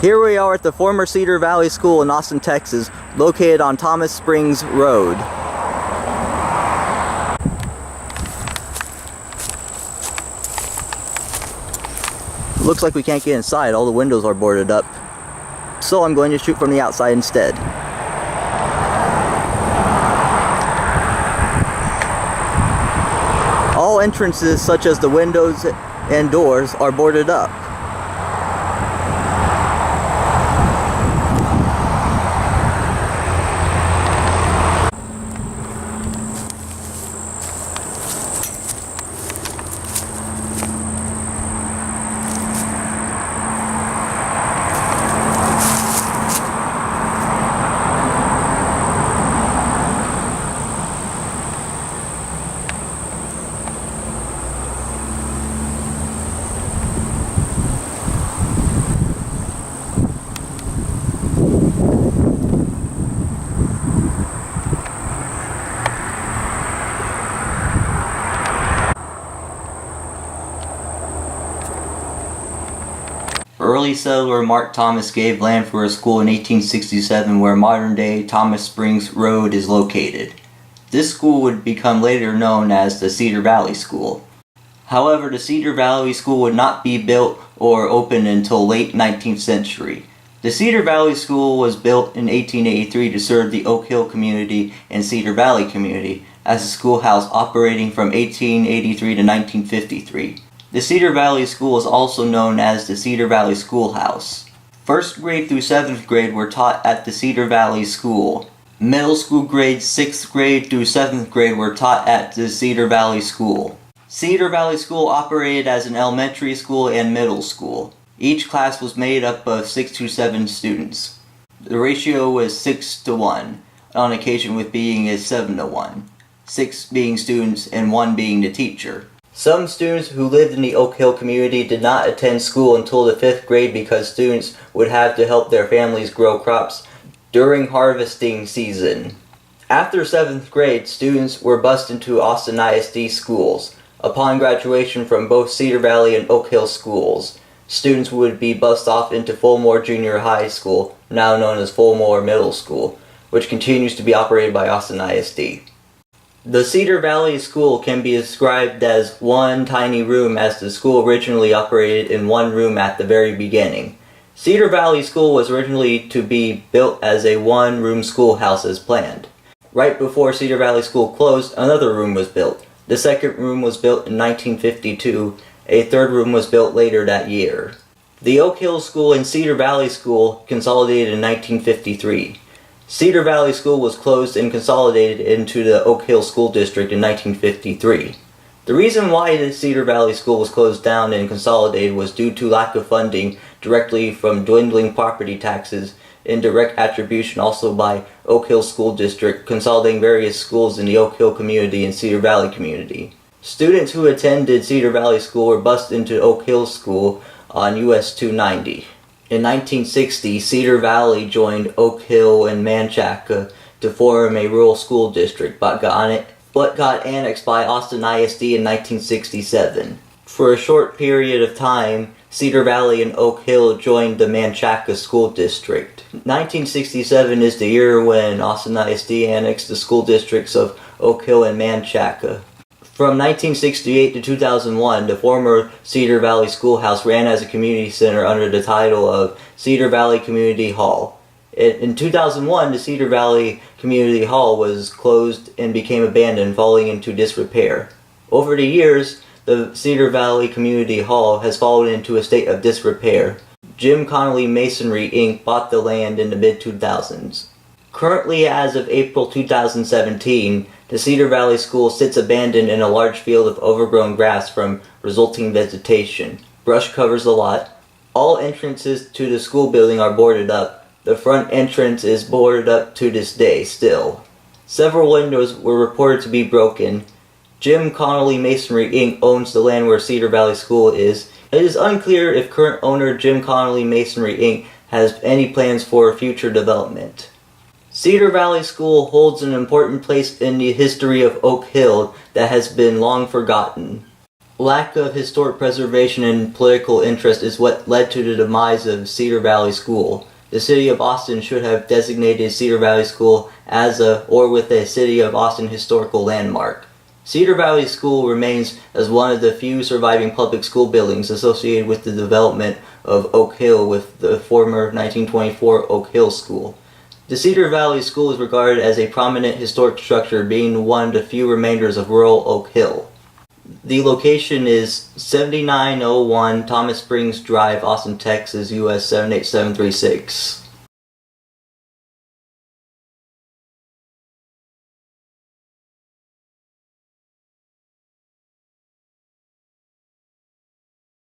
Here we are at the former Cedar Valley School in Austin, Texas, located on Thomas Springs Road. Looks like we can't get inside, all the windows are boarded up. So I'm going to shoot from the outside instead. All entrances, such as the windows and doors, are boarded up. Early settler Mark Thomas gave land for a school in 1867 where modern-day Thomas Springs Road is located. This school would become later known as the Cedar Valley School. However, the Cedar Valley School would not be built or open until late 19th century. The Cedar Valley School was built in 1883 to serve the Oak Hill community and Cedar Valley community as a schoolhouse operating from 1883 to 1953. The Cedar Valley School is also known as the Cedar Valley Schoolhouse. First grade through 7th grade were taught at the Cedar Valley School. Middle school grades 6th grade through 7th grade were taught at the Cedar Valley School. Cedar Valley School operated as an elementary school and middle school. Each class was made up of 6 to 7 students. The ratio was 6 to 1, on occasion with being a 7 to 1, 6 being students and 1 being the teacher. Some students who lived in the Oak Hill community did not attend school until the 5th grade because students would have to help their families grow crops during harvesting season. After 7th grade, students were bused into Austin ISD schools. Upon graduation from both Cedar Valley and Oak Hill schools, students would be bused off into Fulmore Junior High School, now known as Fulmore Middle School, which continues to be operated by Austin ISD. The Cedar Valley School can be described as one tiny room, as the school originally operated in one room at the very beginning. Cedar Valley School was originally to be built as a one-room schoolhouse as planned. Right before Cedar Valley School closed, another room was built. The second room was built in 1952. A third room was built later that year. The Oak Hill School and Cedar Valley School consolidated in 1953. Cedar Valley School was closed and consolidated into the Oak Hill School District in 1953. The reason why the Cedar Valley School was closed down and consolidated was due to lack of funding directly from dwindling property taxes and direct attribution also by Oak Hill School District, consolidating various schools in the Oak Hill community and Cedar Valley community. Students who attended Cedar Valley School were bused into Oak Hill School on US 290. In 1960, Cedar Valley joined Oak Hill and Manchaca to form a rural school district, but got annexed by Austin ISD in 1967. For a short period of time, Cedar Valley and Oak Hill joined the Manchaca School District. 1967 is the year when Austin ISD annexed the school districts of Oak Hill and Manchaca. From 1968 to 2001, the former Cedar Valley Schoolhouse ran as a community center under the title of Cedar Valley Community Hall. In 2001, the Cedar Valley Community Hall was closed and became abandoned, falling into disrepair. Over the years, the Cedar Valley Community Hall has fallen into a state of disrepair. Jim Connolly Masonry, Inc. bought the land in the mid-2000s. Currently, as of April 2017, the Cedar Valley School sits abandoned in a large field of overgrown grass from resulting vegetation. Brush covers the lot. All entrances to the school building are boarded up. The front entrance is boarded up to this day still. Several windows were reported to be broken. Jim Connolly Masonry Inc. owns the land where Cedar Valley School is. It is unclear if current owner Jim Connolly Masonry Inc. has any plans for future development. Cedar Valley School holds an important place in the history of Oak Hill that has been long forgotten. Lack of historic preservation and political interest is what led to the demise of Cedar Valley School. The City of Austin should have designated Cedar Valley School as a or with a City of Austin historical landmark. Cedar Valley School remains as one of the few surviving public school buildings associated with the development of Oak Hill with the former 1924 Oak Hill School. The Cedar Valley School is regarded as a prominent historic structure, being one of the few remainders of rural Oak Hill. The location is 7901 Thomas Springs Drive, Austin, Texas, US 78736.